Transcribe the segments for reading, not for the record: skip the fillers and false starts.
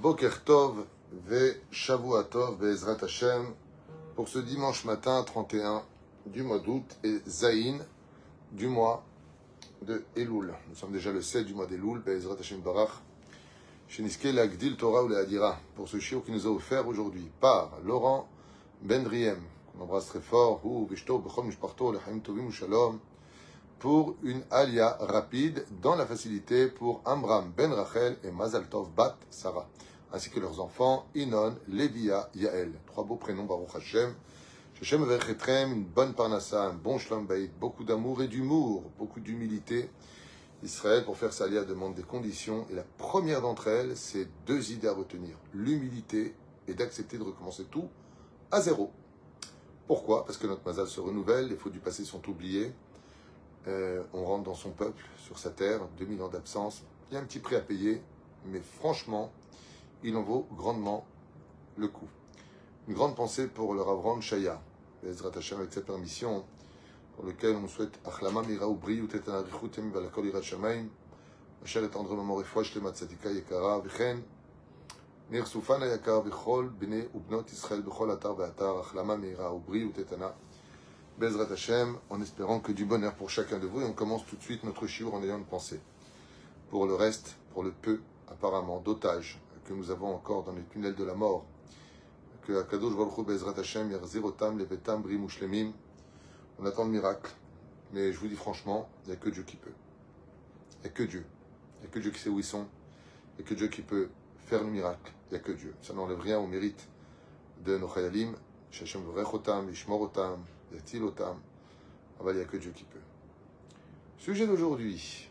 Boker Tov ve Shavua Tov Be'ezrat Hashem pour ce dimanche matin 31 du mois d'août et Zayin du mois de Elul. Nous sommes déjà le 7 du mois d'Elul, Be'ezrat Hashem Barach. Sheniske l'Agdil Torah ou l'Adira pour ce shiur qui nous a offert aujourd'hui par Laurent Bendriem, qu'on embrasse très fort, ou Bishto Bechol Mishparto Lechaim Tovim ou Shalom, pour une alia rapide dans la facilité pour Amram Ben Rachel et Mazal Tov Bat Sarah, ainsi que leurs enfants Inon, Lévia, Yael. Trois beaux prénoms, Baruch Hashem. Hashem Vechetrem, une bonne parnassa, un bon shlam bayit, beaucoup d'amour et d'humour, beaucoup d'humilité. Israël, pour faire sa alia, demande des conditions, et la première d'entre elles, c'est deux idées à retenir. L'humilité et d'accepter de recommencer tout à zéro. Pourquoi? Parce que notre mazal se renouvelle, les fautes du passé sont oubliées. On rentre dans son peuple, sur sa terre, 2000 ans d'absence. Il y a un petit prix à payer, mais franchement, il en vaut grandement le coup. Une grande pensée pour le Rav Ron Shaya, Bezrat Hashem, avec sa permission, pour lequel on souhaite Achlama Mira Ubri, Utetana Richutem, Valakol Irat Shamaim, Asher et tendrement Refouach, Shtemat Tzadika Yekara, Vichen, Nir Soufana Yakar, Vichol, Bene Ubnot Israël, Bechol Atar Ve'atar, Achlama Mira Ubri, Utetana. Bezrat Hashem, en espérant que du bonheur pour chacun de vous. Et on commence tout de suite notre shiur en ayant une pensée. Pour le reste, pour le peu, apparemment, d'otages que nous avons encore dans les tunnels de la mort, que Akadosh Baruch Hu Bezrat Hashem yarzir otam levetam brim ushlemim. On attend le miracle. Mais je vous dis franchement, il n'y a que Dieu qui peut. Il n'y a que Dieu. Il n'y a que Dieu qui sait où ils sont. Il n'y a que Dieu qui peut faire le miracle. Il n'y a que Dieu. Ça n'enlève rien au mérite de nos chayalim. Shashem vrech otam, yishmor otam, yatil otam. Ah ben, il n'y a que Dieu qui peut. Sujet d'aujourd'hui,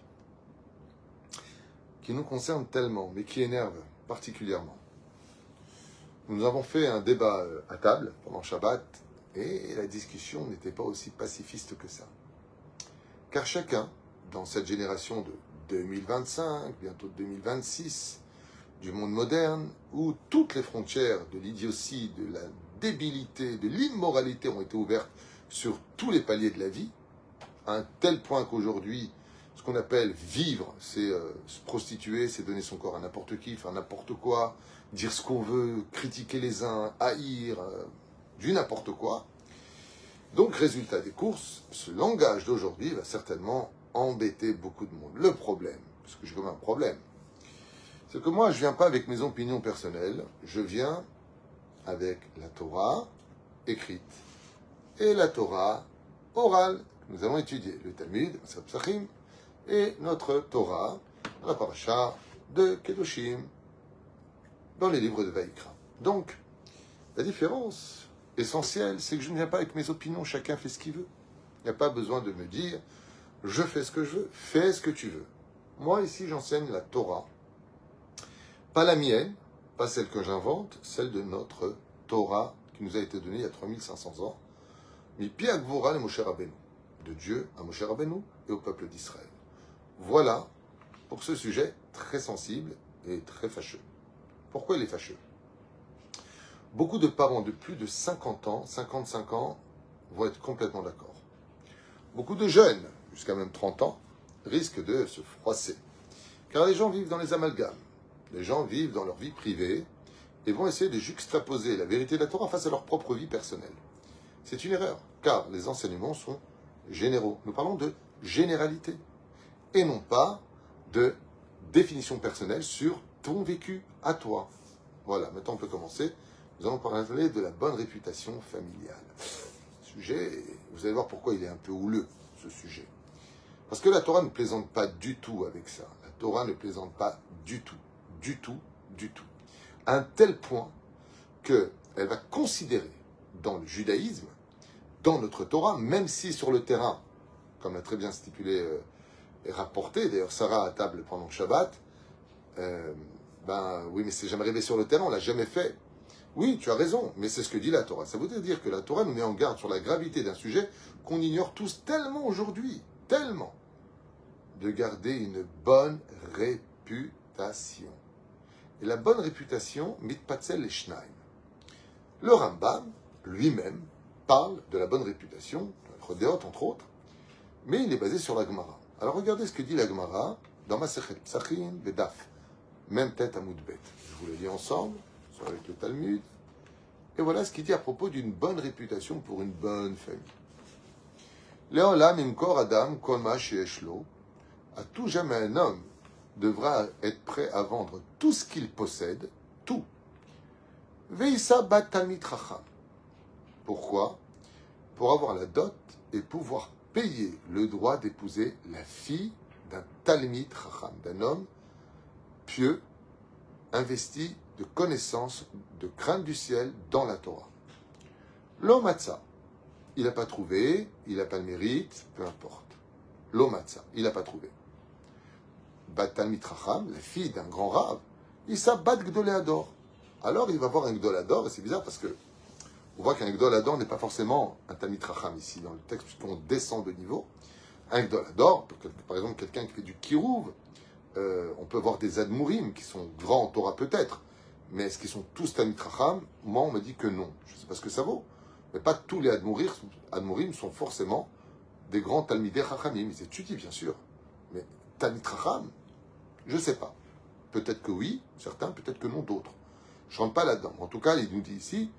qui nous concerne tellement, mais qui énerve particulièrement. Nous avons fait un débat à table pendant Shabbat, et la discussion n'était pas aussi pacifiste que ça. Car chacun, dans cette génération de 2025, bientôt 2026, du monde moderne, où toutes les frontières de l'idiotie, de la débilité, de l'immoralité ont été ouvertes sur tous les paliers de la vie, à un tel point qu'aujourd'hui, ce qu'on appelle vivre, c'est se prostituer, c'est donner son corps à n'importe qui, faire n'importe quoi, dire ce qu'on veut, critiquer les uns, haïr, du n'importe quoi. Donc, résultat des courses, ce langage d'aujourd'hui va certainement embêter beaucoup de monde. Le problème, parce que j'ai comme un problème, c'est que moi, je ne viens pas avec mes opinions personnelles, je viens avec la Torah écrite et la Torah orale que nous allons étudier, le Talmud, le Psachim, et notre Torah, la paracha de Kedoshim, dans les livres de Vaïkra. Donc, la différence essentielle, c'est que je ne viens pas avec mes opinions, chacun fait ce qu'il veut. Il n'y a pas besoin de me dire, je fais ce que je veux, fais ce que tu veux. Moi, ici, j'enseigne la Torah, pas la mienne, pas celle que j'invente, celle de notre Torah, qui nous a été donnée il y a 3500 ans, mais Pi Agvora le Moshe Rabbeinu, de Dieu à Moshe Rabbeinu et au peuple d'Israël. Voilà pour ce sujet très sensible et très fâcheux. Pourquoi il est fâcheux? Beaucoup de parents de plus de 50 ans, 55 ans, vont être complètement d'accord. Beaucoup de jeunes, jusqu'à même 30 ans, risquent de se froisser. Car les gens vivent dans les amalgames. Les gens vivent dans leur vie privée et vont essayer de juxtaposer la vérité de la Torah face à leur propre vie personnelle. C'est une erreur, car les enseignements sont généraux. Nous parlons de généralité et non pas de définition personnelle sur ton vécu à toi. Voilà, maintenant on peut commencer. Nous allons parler de la bonne réputation familiale. Sujet, vous allez voir pourquoi il est un peu houleux, ce sujet. Parce que la Torah ne plaisante pas du tout avec ça. La Torah ne plaisante pas du tout. Du tout, du tout. À un tel point qu'elle va considérer dans le judaïsme, dans notre Torah, même si sur le terrain, comme l'a très bien stipulé et rapporté, d'ailleurs Sarah à table pendant le Shabbat, oui, mais c'est jamais arrivé sur le terrain, on l'a jamais fait. Oui, tu as raison, mais c'est ce que dit la Torah. Ça voudrait dire que la Torah nous met en garde sur la gravité d'un sujet qu'on ignore tous tellement aujourd'hui, tellement, de garder une bonne réputation. Et la bonne réputation, mitpatzel et shnaim. Le Rambam, lui-même, parle de la bonne réputation, Chodéot entre autres, mais il est basé sur la Gemara. Alors regardez ce que dit la Gemara dans Masechet Psachim Bedaf même tête à Moudbet. Je vous l'ai dit ensemble, soit avec le Talmud. Et voilà ce qu'il dit à propos d'une bonne réputation pour une bonne famille. Léolam imkor Adam kolma sheeshlo. À tout jamais un homme devra être prêt à vendre tout ce qu'il possède, tout. Veissa bat talmid chacham. Pourquoi? Pour avoir la dot et pouvoir payer le droit d'épouser la fille d'un talmid chacham, d'un homme pieux, investi de connaissances, de crainte du ciel dans la Torah. L'omatza, il n'a pas trouvé, il n'a pas le mérite, peu importe. L'omatza, il n'a pas trouvé. Bat talmid chacham, la fille d'un grand rave, il s'abat gdoléador. Alors il va voir un gdoléador, et c'est bizarre parce que on voit qu'un gdoléador n'est pas forcément un talmid chacham ici, dans le texte, puisqu'on descend de niveau. Un gdoléador, par exemple quelqu'un qui fait du kirouv, on peut voir des admourim qui sont grands en Torah peut-être, mais est-ce qu'ils sont tous talmid chacham? Moi on me dit que non, je ne sais pas ce que ça vaut, mais pas tous les admourim sont forcément des grands talmidei chachamim, ils étudient bien sûr, mais talmid chacham, je ne sais pas. Peut-être que oui, certains, peut-être que non, d'autres. Je ne rentre pas là-dedans. En tout cas, il nous dit ici,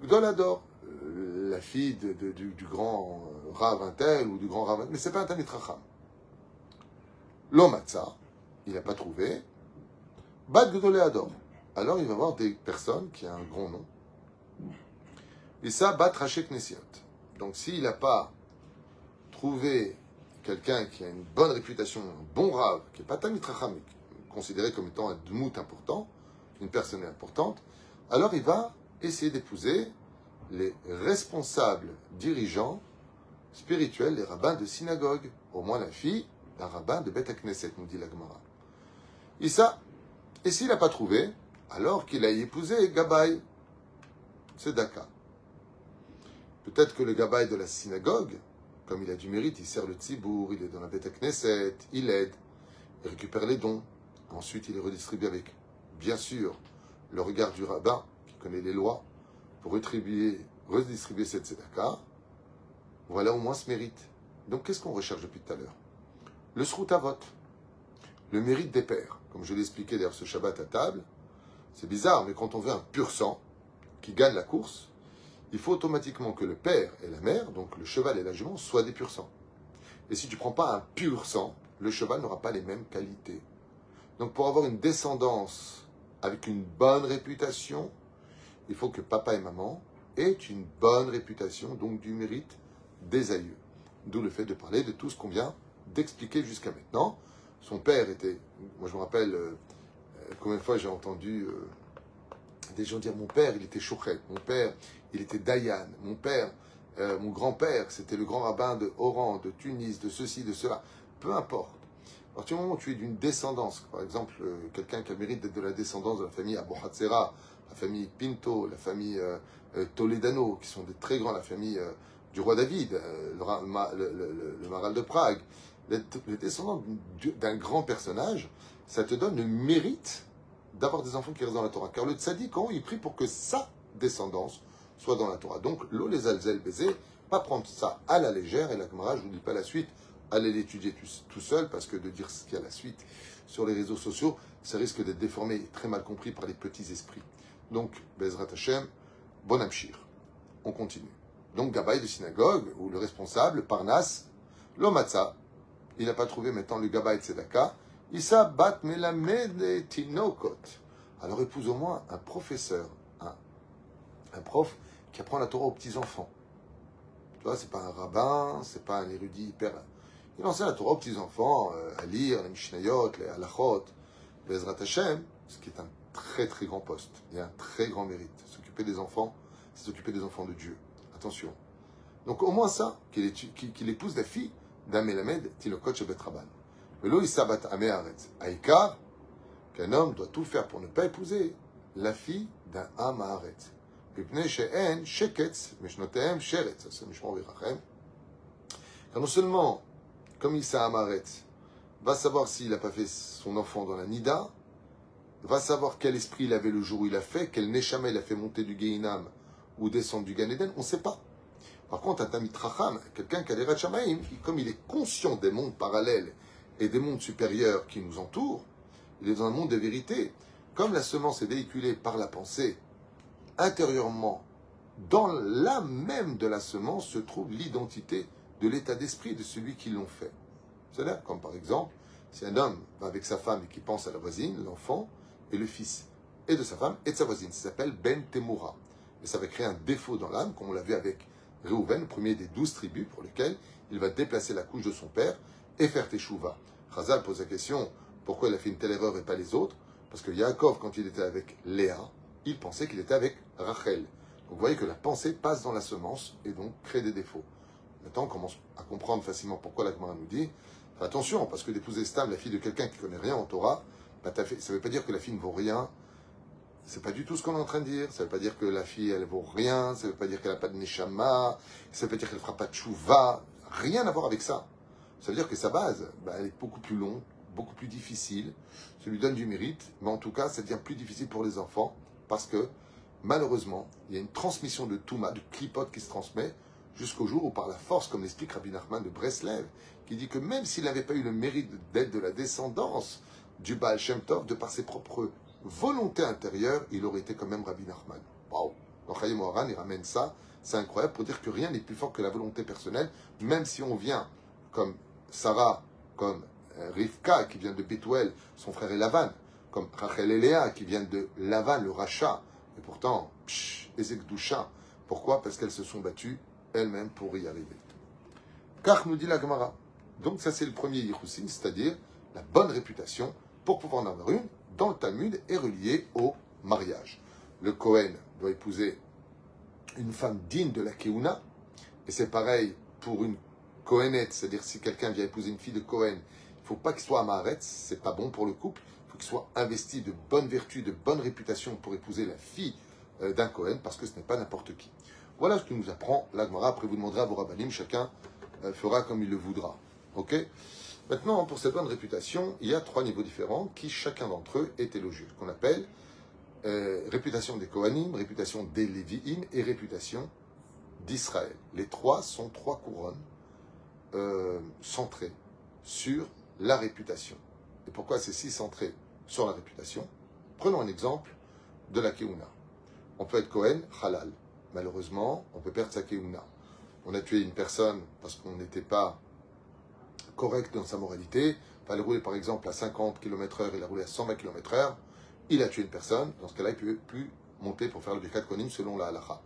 Gdolador, la fille du grand Rav Intel ou du grand Rav, mais ce n'est pas un Talmid Chacham. L'Omatza, il n'a pas trouvé. Bat Gdoléador. Alors il va voir des personnes qui ont un grand nom. Et ça, Bat Rachek Nesiot. Donc s'il n'a pas trouvé quelqu'un qui a une bonne réputation, un bon Rav, qui n'est pas Talmid Chacham, considéré comme étant un dmout important, une personne importante, alors il va essayer d'épouser les responsables dirigeants spirituels, les rabbins de synagogue, au moins la fille d'un rabbin de Beth Knesset, nous dit la Gemara. Et s'il n'a pas trouvé, alors qu'il a épousé Gabay, c'est Daka. Peut-être que le Gabay de la synagogue, comme il a du mérite, il sert le tzibour, il est dans la Beth Knesset, il aide, il récupère les dons, ensuite il est redistribué avec, bien sûr, le regard du rabbin, qui connaît les lois, pour redistribuer cette tzedaka. Voilà au moins ce mérite. Donc qu'est-ce qu'on recherche depuis tout à l'heure? Le sroutavot, le mérite des pères. Comme je l'ai expliqué d'ailleurs ce Shabbat à table, c'est bizarre, mais quand on veut un pur sang qui gagne la course, il faut automatiquement que le père et la mère, donc le cheval et la jument, soient des purs sangs. Et si tu ne prends pas un pur sang, le cheval n'aura pas les mêmes qualités. Donc pour avoir une descendance avec une bonne réputation, il faut que papa et maman aient une bonne réputation, donc du mérite des aïeux. D'où le fait de parler de tout ce qu'on vient d'expliquer jusqu'à maintenant. Son père était, moi je me rappelle combien de fois j'ai entendu des gens dire mon père il était chouchet, mon père il était Dayan, mon grand-père c'était le grand rabbin de Oran, de Tunis, de ceci, de cela, peu importe. À partir du moment où tu es d'une descendance, par exemple, quelqu'un qui a le mérite d'être de la descendance de la famille Abu Hatzera, la famille Pinto, la famille Toledano, qui sont des très grands, la famille du roi David, le Maral de Prague, les descendants d'un grand personnage, ça te donne le mérite d'avoir des enfants qui restent dans la Torah. Car le tzaddik, il prie pour que sa descendance soit dans la Torah. Donc, l'eau les alzel baiser, pas prendre ça à la légère, et la Gemara, je ne vous dis pas la suite, allez l'étudier tout seul, parce que de dire ce qu'il y a la suite sur les réseaux sociaux, ça risque d'être déformé et très mal compris par les petits esprits. Donc, Bezrat Hashem, bon amshir. On continue. Donc, Gabay de synagogue, ou le responsable, Parnas, l'Omatza, il n'a pas trouvé maintenant le Gabay de Tzedaka, Issa bat melamed tinokot. Alors épouse au moins un professeur, un prof qui apprend la Torah aux petits-enfants. Tu vois, c'est pas un rabbin, c'est pas un érudit hyper... Il enseigne la Torah aux petits-enfants, à lire les Mishnayot, les Halachot, Bezrat Hashem, ce qui est un très très grand poste. Il y a un très grand mérite. S'occuper des enfants, c'est s'occuper des enfants de Dieu. Attention. Donc au moins ça, qu'il épouse la fille d'un Melamed, Tinokot Shebet Rabban. Mais l'eau, il s'abat à Meharetz. Aïkar, qu'un homme doit tout faire pour ne pas épouser la fille d'un Amaharetz. Car non seulement, comme il s'est Amaharetz, va savoir s'il n'a pas fait son enfant dans la Nida, va savoir quel esprit il avait le jour où il a fait, quel Neshama il a fait monter du Gehinam ou descendre du Gan Eden, on ne sait pas. Par contre, un Talmid Chacham, quelqu'un qui a des Rat Shamaim, comme il est conscient des mondes parallèles et des mondes supérieurs qui nous entourent, il est dans un monde de vérité. Comme la semence est véhiculée par la pensée, intérieurement, dans l'âme même de la semence se trouve l'identité de l'état d'esprit de celui qui l'ont fait. C'est-à-dire, comme par exemple, si un homme va avec sa femme et qui pense à la voisine, l'enfant est le fils et de sa femme et de sa voisine. Ça s'appelle Ben Temura. Et ça va créer un défaut dans l'âme, comme on l'a vu avec Réhouven, le premier des 12 tribus, pour lequel il va déplacer la couche de son père et faire Teshuvah. Chazal pose la question, pourquoi il a fait une telle erreur et pas les autres? Parce que Yaakov, quand il était avec Léa, il pensait qu'il était avec Rachel. Donc vous voyez que la pensée passe dans la semence et donc crée des défauts. Maintenant, on commence à comprendre facilement pourquoi la Gemara nous dit, fais attention, parce que d'épouser Stam, la fille de quelqu'un qui ne connaît rien en Torah, ça ne veut pas dire que la fille ne vaut rien. C'est pas du tout ce qu'on est en train de dire. Ça ne veut pas dire que la fille, elle vaut rien. Ça ne veut pas dire qu'elle n'a pas de neshama. Ça ne veut pas dire qu'elle ne fera pas de chouva. Rien à voir avec ça. Ça veut dire que sa base, elle est beaucoup plus longue, beaucoup plus difficile. Ça lui donne du mérite. Mais en tout cas, ça devient plus difficile pour les enfants parce que, malheureusement, il y a une transmission de Touma, de clipote qui se transmet jusqu'au jour où, par la force, comme l'explique Rabbi Nachman de Breslev, qui dit que même s'il n'avait pas eu le mérite d'être de la descendance du Baal Shem Tov, de par ses propres volonté intérieure, il aurait été quand même Rabbi Nachman. Waouh! Donc Chaim Oharan, il ramène ça, c'est incroyable, pour dire que rien n'est plus fort que la volonté personnelle, même si on vient comme Sarah, comme Rivka, qui vient de Bethuel, son frère est Lavan, comme Rachel et Léa, qui viennent de Lavan, le rachat, et pourtant, Ezek Doucha. Pourquoi? Parce qu'elles se sont battues elles-mêmes pour y arriver. Car nous dit la Gemara. Donc ça c'est le premier Yichussin, c'est-à-dire la bonne réputation, pour pouvoir en avoir une, dans le Talmud, est relié au mariage. Le Kohen doit épouser une femme digne de la Keuna, et c'est pareil pour une Kohenette, c'est-à-dire si quelqu'un vient épouser une fille de Kohen, il ne faut pas qu'il soit amaretz, c'est pas bon pour le couple, il faut qu'il soit investi de bonnes vertus, de bonne réputation pour épouser la fille d'un Kohen, parce que ce n'est pas n'importe qui. Voilà ce que nous apprend la Gemara. Après vous demanderez à vos rabbanim, chacun fera comme il le voudra. Ok? Maintenant, pour cette bonne réputation, il y a 3 niveaux différents qui, chacun d'entre eux, est élogieux. Qu'on appelle réputation des Kohanim, réputation des Lévi'im et réputation d'Israël. Les 3 sont 3 couronnes centrées sur la réputation. Et pourquoi c'est si centré sur la réputation? Prenons un exemple de la Keuna. On peut être Kohen, halal. Malheureusement, on peut perdre sa Keuna. On a tué une personne parce qu'on n'était pas correct dans sa moralité. Il fallait rouler par exemple à 50 km/h, il a roulé à 120 km/h. Il a tué une personne. Dans ce cas-là, il ne peut plus monter pour faire le Birkat Kohanim selon la halacha.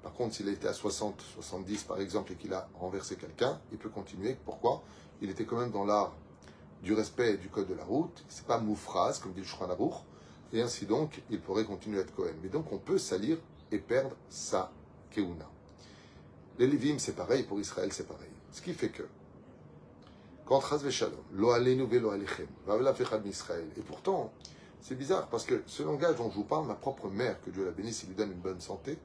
Par contre, s'il a été à 60, 70 par exemple et qu'il a renversé quelqu'un, il peut continuer. Pourquoi? Il était quand même dans l'art du respect du code de la route. C'est pas moufraz, comme dit le Shulchan Aruch. Et ainsi donc, il pourrait continuer à être Kohen. Mais donc, on peut salir et perdre sa Keuna. Les Lévim, c'est pareil. Pour Israël, c'est pareil. Ce qui fait que, quand Chaz Veshalom, lo alenu velo alechem, va la fechad Israël. Et pourtant, c'est bizarre parce que ce langage dont je vous parle, ma propre mère, que Dieu la bénisse, il lui donne une bonne santé,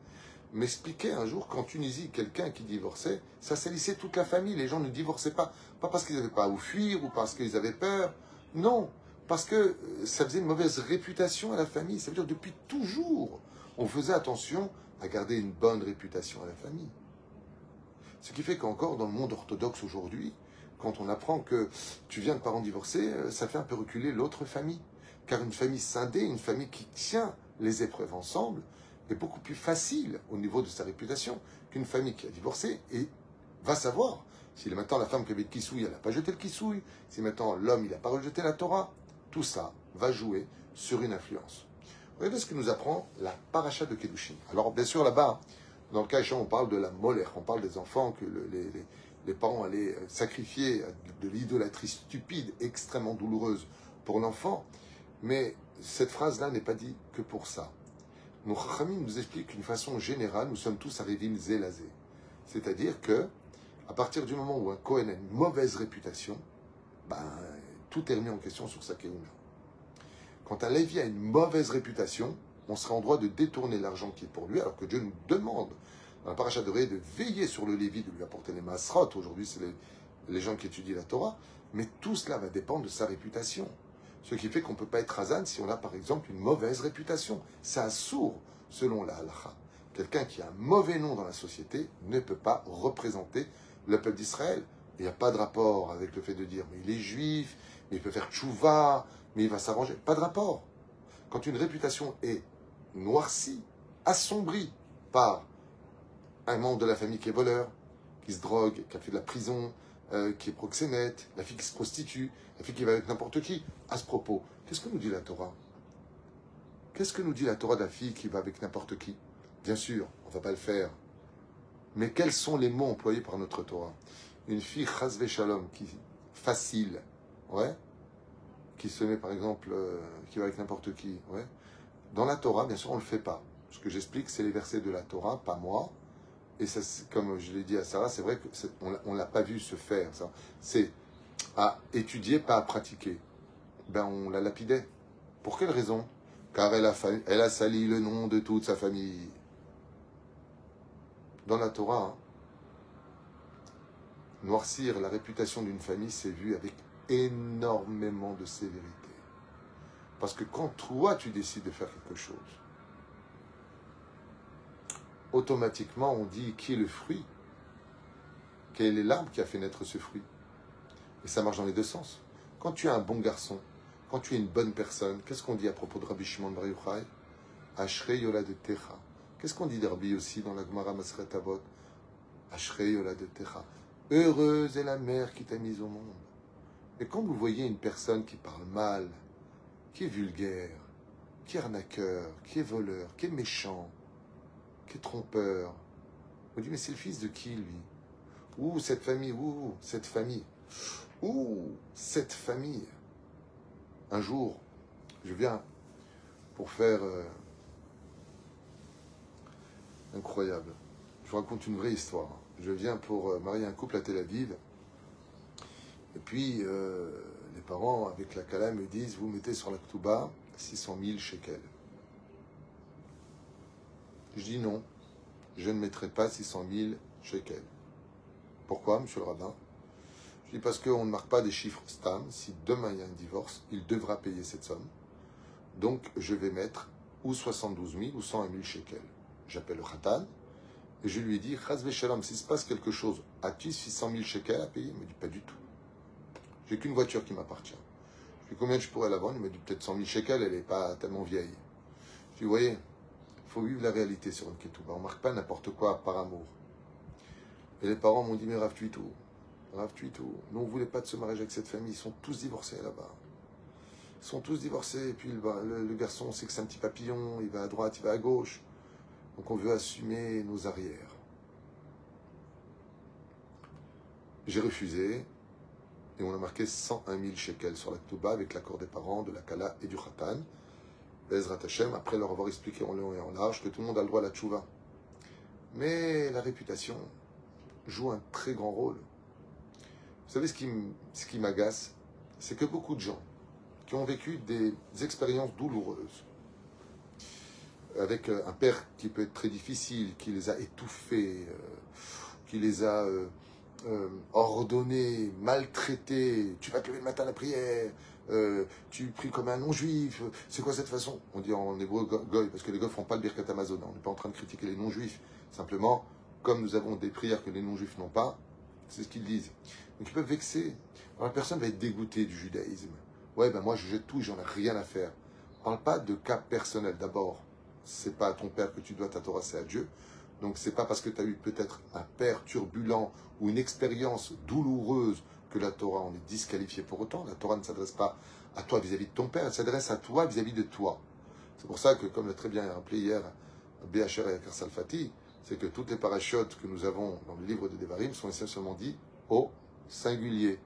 m'expliquait un jour qu'en Tunisie, quelqu'un qui divorçait, ça salissait toute la famille. Les gens ne divorçaient pas. Pas parce qu'ils n'avaient pas à où fuir ou parce qu'ils avaient peur. Non, parce que ça faisait une mauvaise réputation à la famille. Ça veut dire que depuis toujours, on faisait attention à garder une bonne réputation à la famille. Ce qui fait qu'encore dans le monde orthodoxe aujourd'hui, quand on apprend que tu viens de parents divorcés, ça fait un peu reculer l'autre famille. Car une famille scindée, une famille qui tient les épreuves ensemble, est beaucoup plus facile au niveau de sa réputation qu'une famille qui a divorcé et va savoir si maintenant la femme qui avait le kissouille, elle n'a pas jeté le kissouille, si maintenant l'homme, il n'a pas rejeté la Torah, tout ça va jouer sur une influence. Regardez ce que nous apprend la paracha de Kedushin. Alors bien sûr là-bas, dans le cas échéant, on parle de la molech, on parle des enfants que les parents allaient sacrifier de l'idolâtrie stupide, extrêmement douloureuse pour l'enfant, mais cette phrase-là n'est pas dite que pour ça. Nos Chachamim nous expliquent qu'une façon générale, nous sommes tous arrivés zélazé. C'est-à-dire que, à partir du moment où un Kohen a une mauvaise réputation, tout est remis en question sur sa Keuna. Quand un Lévi a une mauvaise réputation, on sera en droit de détourner l'argent qui est pour lui, alors que Dieu nous demande, dans la paracha de Ré, de veiller sur le Lévi, de lui apporter les masrot. Aujourd'hui, c'est les gens qui étudient la Torah. Mais tout cela va dépendre de sa réputation. Ce qui fait qu'on ne peut pas être Hazan si on a par exemple une mauvaise réputation. C'est assourd selon la halacha. Quelqu'un qui a un mauvais nom dans la société ne peut pas représenter le peuple d'Israël. Il n'y a pas de rapport avec le fait de dire mais il est juif, mais il peut faire tchouva, mais il va s'arranger. Pas de rapport. Quand une réputation est noircie, assombrie par un membre de la famille qui est voleur, qui se drogue, qui a fait de la prison, qui est proxénète, la fille qui se prostitue, la fille qui va avec n'importe qui. À ce propos, qu'est-ce que nous dit la Torah? Qu'est-ce que nous dit la Torah de la fille qui va avec n'importe qui? Bien sûr, on ne va pas le faire. Mais quels sont les mots employés par notre Torah? Une fille chasve shalom, qui facile, ouais, qui se met par exemple, qui va avec n'importe qui, ouais. Dans la Torah, bien sûr, on ne le fait pas. Ce que j'explique, c'est les versets de la Torah, pas moi. Et ça, comme je l'ai dit à Sarah, c'est vrai qu'on ne l'a pas vu se faire, ça. C'est à étudier, pas à pratiquer. Ben, on la lapidait. Pour quelle raison? Car elle a sali le nom de toute sa famille. Dans la Torah, hein, noircir la réputation d'une famille, c'est vu avec énormément de sévérité. Parce que quand toi, tu décides de faire quelque chose, automatiquement, on dit qui est le fruit, quel est l'arbre qui a fait naître ce fruit. Et ça marche dans les deux sens. Quand tu es un bon garçon, quand tu es une bonne personne, qu'est-ce qu'on dit à propos de Rabbi Shimon Bar Yochai? Ashrei Yoladetecha. Qu'est-ce qu'on dit de Rabbi aussi dans la Gemara Maseret Avot? Ashrei Yoladetecha. Heureuse est la mère qui t'a mise au monde. Et quand vous voyez une personne qui parle mal, qui est vulgaire, qui est arnaqueur, qui est voleur, qui est méchant, qui est trompeur, vous dites mais c'est le fils de qui lui? Ouh, cette famille, ouh, cette famille, ouh, cette famille. Un jour, je viens pour faire incroyable. Je vous raconte une vraie histoire. Je viens pour marier un couple à Tel Aviv. Et puis, les parents, avec la Kala, me disent, vous mettez sur la Ktouba 600 000 shekels. Je dis non, je ne mettrai pas 600 000 shekels. Pourquoi, monsieur le rabbin? Je dis parce qu'on ne marque pas des chiffres stam. Si demain il y a un divorce, il devra payer cette somme. Donc, je vais mettre ou 72 000 ou 101 000 shekels. J'appelle le Khatan et je lui dis, Chaz v'shalom, s'il se passe quelque chose, as-tu 600 000 shekels à payer? Il me dit, pas du tout. J'ai qu'une voiture qui m'appartient. Je lui dis, combien je pourrais la vendre? Il me dit, peut-être 100 000 shekels, elle n'est pas tellement vieille. Je lui dis, vous voyez, il faut vivre la réalité sur une ketouba. On ne marque pas n'importe quoi par amour. Et les parents m'ont dit, mais Rav Tuitou, nous on ne voulait pas de ce mariage avec cette famille, ils sont tous divorcés là-bas. Ils sont tous divorcés, et puis le garçon, on sait que c'est un petit papillon, il va à droite, il va à gauche. Donc on veut assumer nos arrières. J'ai refusé, et on a marqué 101 000 shekels sur la Ktouba avec l'accord des parents, de la Kala et du Khatan. Bezrat Hashem, après leur avoir expliqué en long et en large que tout le monde a le droit à la tchouva. Mais la réputation joue un très grand rôle. Vous savez ce qui m'agace, c'est que beaucoup de gens qui ont vécu des expériences douloureuses, avec un père qui peut être très difficile, qui les a étouffés, qui les a ordonnés, maltraités, tu vas te lever le matin à la prière, tu pries comme un non-juif, c'est quoi cette façon? On dit en hébreu goy, parce que les goy ne font pas le birkat Amazon, on n'est pas en train de critiquer les non-juifs, simplement, comme nous avons des prières que les non-juifs n'ont pas, c'est ce qu'ils disent. Donc ils peuvent vexer. Alors la personne va être dégoûtée du judaïsme. Ouais, ben moi je jette tout, j'en ai rien à faire. Ne parle pas de cas personnel. D'abord, c'est pas à ton père que tu dois ta Torah, c'est à Dieu. Donc c'est pas parce que tu as eu peut-être un père turbulent ou une expérience douloureuse que la Torah en est disqualifiée pour autant. La Torah ne s'adresse pas à toi vis-à-vis de ton père, elle s'adresse à toi vis-à-vis de toi. C'est pour ça que, comme l'a très bien rappelé hier BHR et Akar Salfati, c'est que toutes les parachutes que nous avons dans le livre de Devarim sont essentiellement dit au singulier,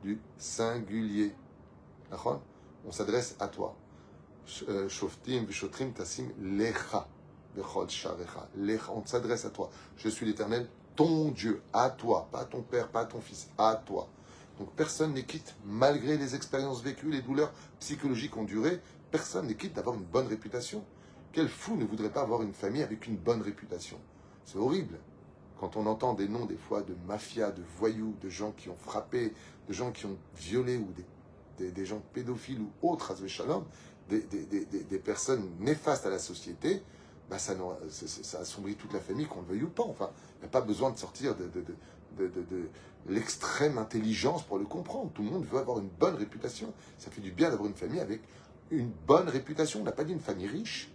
du singulier. On s'adresse à toi. Shoftim v'shotrim tasim lecha bechol sharecha. Lecha, on s'adresse à toi. Je suis l'Éternel, ton Dieu, à toi, pas à ton père, pas à ton fils, à toi. Donc personne n'est quitte, malgré les expériences vécues, les douleurs psychologiques ont duré, personne n'est quitte d'avoir une bonne réputation. Quel fou ne voudrait pas avoir une famille avec une bonne réputation? C'est horrible. Quand on entend des noms, des fois, de mafias, de voyous, de gens qui ont frappé, de gens qui ont violé, ou des gens pédophiles ou autres, shalom, des personnes néfastes à la société, bah ça assombrit toute la famille, qu'on le veuille ou pas. Enfin, il n'y a pas besoin de sortir de l'extrême intelligence pour le comprendre. Tout le monde veut avoir une bonne réputation. Ça fait du bien d'avoir une famille avec une bonne réputation. On n'a pas dit une famille riche.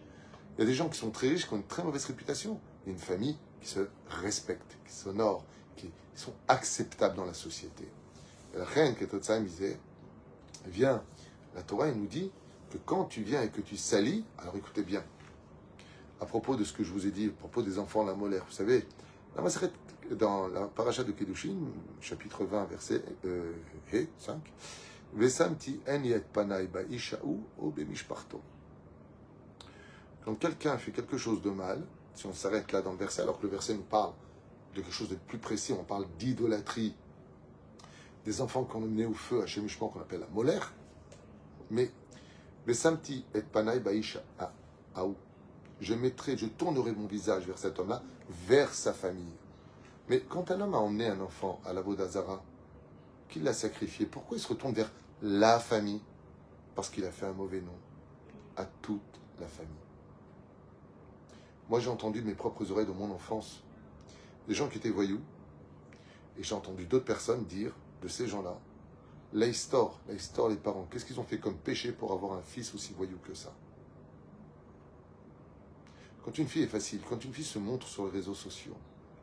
Il y a des gens qui sont très riches, qui ont une très mauvaise réputation. Il y a une famille qui se respecte, qui s'honore, qui sont acceptables dans la société. Et la reine Ketotsaim disait, viens, la Torah, elle nous dit que quand tu viens et que tu salis, alors écoutez bien, à propos de ce que je vous ai dit, à propos des enfants, la molaire, vous savez, dans la paracha de Kedushin, chapitre 20, verset 5, Vesamti en yet panai ba'isha'u o bemishparto. Quand quelqu'un fait quelque chose de mal, si on s'arrête là dans le verset, alors que le verset nous parle de quelque chose de plus précis, on parle d'idolâtrie, des enfants qu'on a menés au feu à Shemishman, qu'on appelle la molaire, mais Vesamti et panai ba'isha'u. Je tournerai mon visage vers cet homme-là, vers sa famille. Mais quand un homme a emmené un enfant à la Vodazara, qu'il l'a sacrifié, pourquoi il se retourne vers la famille? Parce qu'il a fait un mauvais nom à toute la famille. Moi, j'ai entendu de mes propres oreilles, de mon enfance, des gens qui étaient voyous, et j'ai entendu d'autres personnes dire de ces gens-là, l'histoire, les parents, qu'est-ce qu'ils ont fait comme péché pour avoir un fils aussi voyou que ça? Quand une fille est facile, quand une fille se montre sur les réseaux sociaux,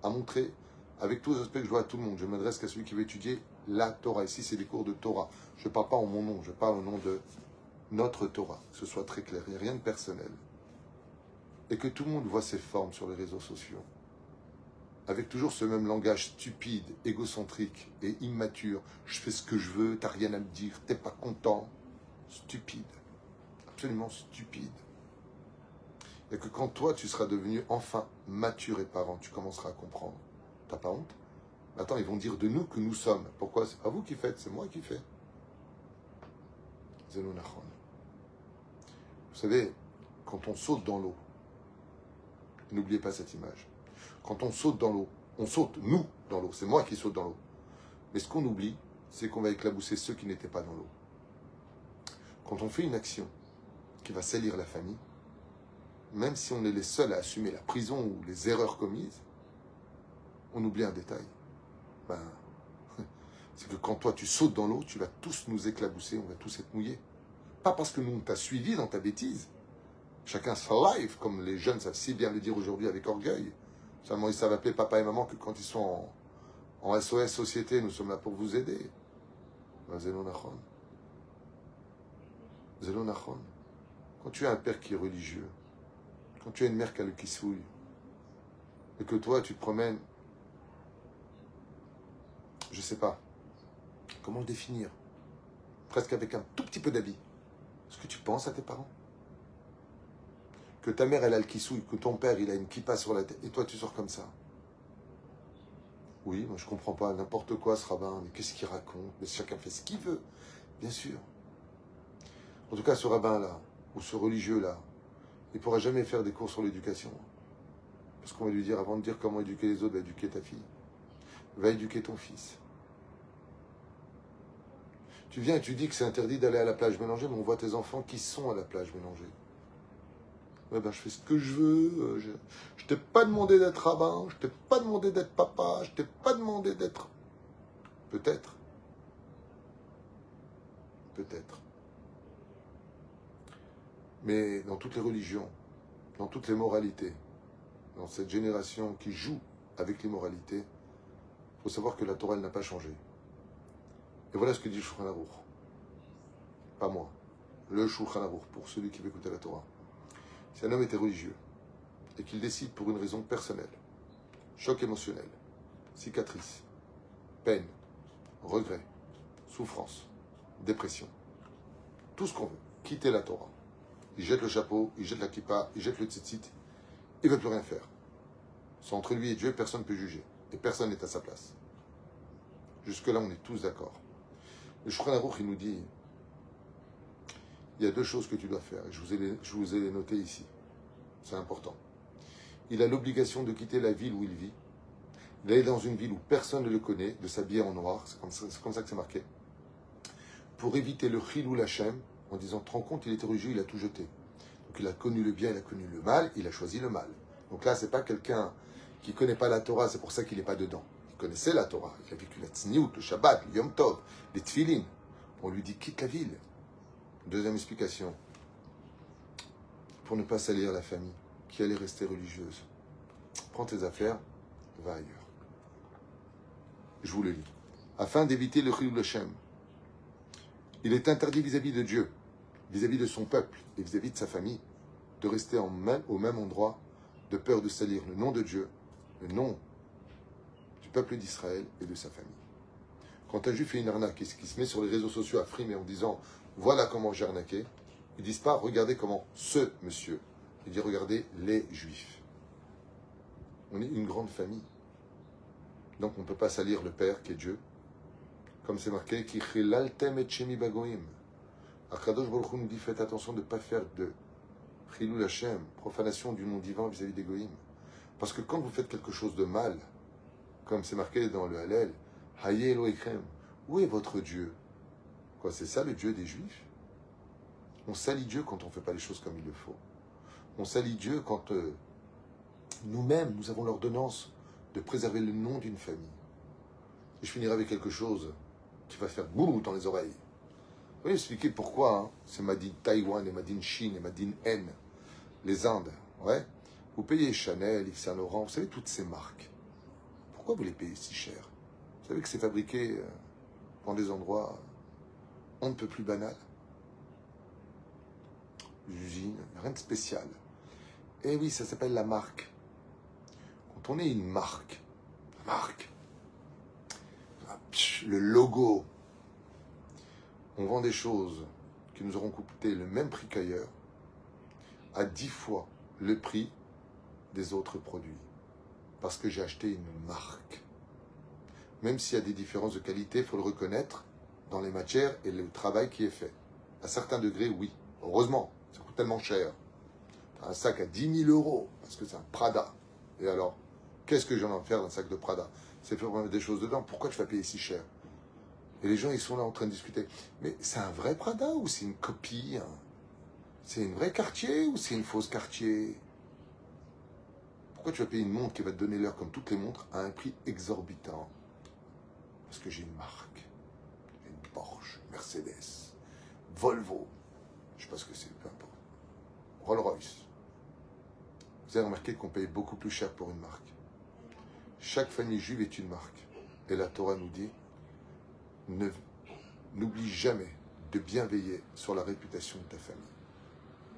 à montrer, avec tous les aspects que je vois à tout le monde, je m'adresse qu'à celui qui veut étudier la Torah. Ici, c'est des cours de Torah. Je ne parle pas en mon nom, je parle au nom de notre Torah, que ce soit très clair, il n'y a rien de personnel. Et que tout le monde voit ses formes sur les réseaux sociaux, avec toujours ce même langage stupide, égocentrique et immature. Je fais ce que je veux, t'as rien à me dire, t'es pas content. Stupide, absolument stupide. Et que quand toi, tu seras devenu enfin mature et parent, tu commenceras à comprendre. T'as pas honte? Attends, ils vont dire de nous que nous sommes. Pourquoi? C'est pas vous qui faites, c'est moi qui fais. Zelonachon. Vous savez, quand on saute dans l'eau, n'oubliez pas cette image. Quand on saute dans l'eau, on saute, nous, dans l'eau. C'est moi qui saute dans l'eau. Mais ce qu'on oublie, c'est qu'on va éclabousser ceux qui n'étaient pas dans l'eau. Quand on fait une action qui va salir la famille, même si on est les seuls à assumer la prison ou les erreurs commises, on oublie un détail. C'est que quand toi tu sautes dans l'eau, tu vas tous nous éclabousser, on va tous être mouillés. Pas parce que nous on t'a suivi dans ta bêtise. Chacun sa life, comme les jeunes savent si bien le dire aujourd'hui avec orgueil. Seulement ils savent appeler papa et maman que quand ils sont en SOS Société, nous sommes là pour vous aider. Zelonachon. Zelonachon. Quand tu as un père qui est religieux, quand tu as une mère qui a le kissouille, et que toi tu te promènes, je ne sais pas, comment le définir, presque avec un tout petit peu d'habit. Est-ce que tu penses à tes parents? Que ta mère elle a le kissouille, que ton père il a une kippa sur la tête, et toi tu sors comme ça. Oui, moi je comprends pas, n'importe quoi ce rabbin, mais qu'est-ce qu'il raconte? Mais chacun fait ce qu'il veut, bien sûr. En tout cas, ce rabbin-là, ou ce religieux-là, il ne pourra jamais faire des cours sur l'éducation. Parce qu'on va lui dire, avant de dire comment éduquer les autres, va éduquer ta fille. Va éduquer ton fils. Tu viens et tu dis que c'est interdit d'aller à la plage mélangée, mais on voit tes enfants qui sont à la plage mélangée. Ouais, ben, je fais ce que je veux. Je t'ai pas demandé d'être rabbin, je t'ai pas demandé d'être papa, je t'ai pas demandé d'être... Peut-être. Peut-être. Mais dans toutes les religions, dans toutes les moralités, dans cette génération qui joue avec l'immoralité, il faut savoir que la Torah n'a pas changé. Et voilà ce que dit le Shulchan Aruch. Pas moi. Le Shulchan Aruch, pour celui qui veut écouter la Torah. Si un homme était religieux et qu'il décide pour une raison personnelle, choc émotionnel, cicatrice, peine, regret, souffrance, dépression, tout ce qu'on veut, quitter la Torah, il jette le chapeau, il jette la kippa, il jette le tzitzit, il ne veut plus rien faire. C'est entre lui et Dieu, personne ne peut juger. Et personne n'est à sa place. Jusque-là, on est tous d'accord. Le Shulchan Aruch, il nous dit, il y a deux choses que tu dois faire. Je vous ai les notées ici. C'est important. Il a l'obligation de quitter la ville où il vit, d'aller dans une ville où personne ne le connaît, de s'habiller en noir, c'est comme ça que c'est marqué, pour éviter le chilou Hashem, en disant, te rends compte, il était religieux, il a tout jeté. Donc Donc il a connu le bien, il a connu le mal, il a choisi le mal. Donc là, c'est pas quelqu'un qui ne connaît pas la Torah, c'est pour ça qu'il n'est pas dedans. Il connaissait la Torah, il a vécu la Tzniout, le Shabbat, le Yom Tov, les Tfilin. On lui dit quitte la ville. Deuxième explication, pour ne pas salir la famille, qui allait rester religieuse. Prends tes affaires, va ailleurs. Je vous le lis. Afin d'éviter le Chilul Hashem, il est interdit vis-à-vis de Dieu, vis-à-vis de son peuple et vis-à-vis de sa famille, de rester au même endroit, de peur de salir le nom de Dieu, le nom du peuple d'Israël et de sa famille. Quand un juif fait une arnaque et qui se met sur les réseaux sociaux à frimer en disant « Voilà comment j'ai arnaqué », ils ne disent pas « Regardez comment ce monsieur ». Ils disent « Regardez les juifs ». On est une grande famille. Donc on ne peut pas salir le Père qui est Dieu. Comme c'est marqué « Ki chilaltem et shemi bagoim ». Akadosh Baruch Hu nous dit « Faites attention de ne pas faire de Chilul Hashem, profanation du nom divin vis-à-vis des goïms. » Parce que quand vous faites quelque chose de mal, comme c'est marqué dans le Hallel, « Haye Elohechem » où est votre Dieu? Quoi, c'est ça le Dieu des Juifs? On salit Dieu quand on ne fait pas les choses comme il le faut. On salit Dieu quand nous-mêmes, nous avons l'ordonnance de préserver le nom d'une famille. Et je finirai avec quelque chose qui va faire boum dans les oreilles. Vous voyez expliquer pourquoi hein, c'est Madine Taïwan et Madine Chine et Madine N, les Indes. Ouais. Vous payez Chanel, Yves Saint Laurent, vous savez toutes ces marques. Pourquoi vous les payez si cher? Vous savez que c'est fabriqué dans des endroits on ne peut plus banals. Usine, rien de spécial. Et oui, ça s'appelle la marque. Quand on est une marque, le logo, on vend des choses qui nous auront coûté le même prix qu'ailleurs, à 10 fois le prix des autres produits. Parce que j'ai acheté une marque. Même s'il y a des différences de qualité, il faut le reconnaître dans les matières et le travail qui est fait. À certains degrés, oui. Heureusement, ça coûte tellement cher. Un sac à 10 000 €, parce que c'est un Prada. Et alors, qu'est-ce que j'en ai à faire d'un sac de Prada? C'est faire des choses dedans. Pourquoi tu vas payer si cher? Et les gens, ils sont là en train de discuter. Mais c'est un vrai Prada ou c'est une copie hein? C'est une vraie Cartier ou c'est une fausse Cartier? Pourquoi tu vas payer une montre qui va te donner l'heure comme toutes les montres à un prix exorbitant? Parce que j'ai une marque. J'ai une Porsche, Mercedes, Volvo. Je ne sais pas ce que c'est, peu importe. Rolls-Royce. Vous avez remarqué qu'on paye beaucoup plus cher pour une marque. Chaque famille juive est une marque. Et la Torah nous dit, n'oublie jamais de bien veiller sur la réputation de ta famille.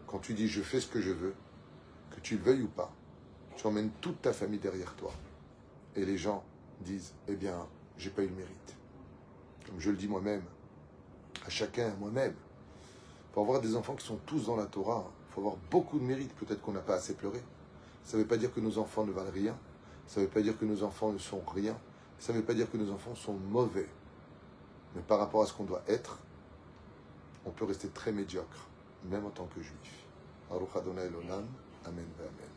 Quand tu dis je fais ce que je veux, que tu le veuilles ou pas, tu emmènes toute ta famille derrière toi. Et les gens disent, eh bien, j'ai pas eu le mérite. Comme je le dis moi-même, à chacun, moi-même. Pour avoir des enfants qui sont tous dans la Torah, il faut avoir beaucoup de mérite. Peut-être qu'on n'a pas assez pleuré. Ça ne veut pas dire que nos enfants ne valent rien. Ça ne veut pas dire que nos enfants ne sont rien. Ça ne veut pas dire que nos enfants sont mauvais. Mais par rapport à ce qu'on doit être, on peut rester très médiocre, même en tant que juif. Baruch Adonai Elolam, Amen ve Amen.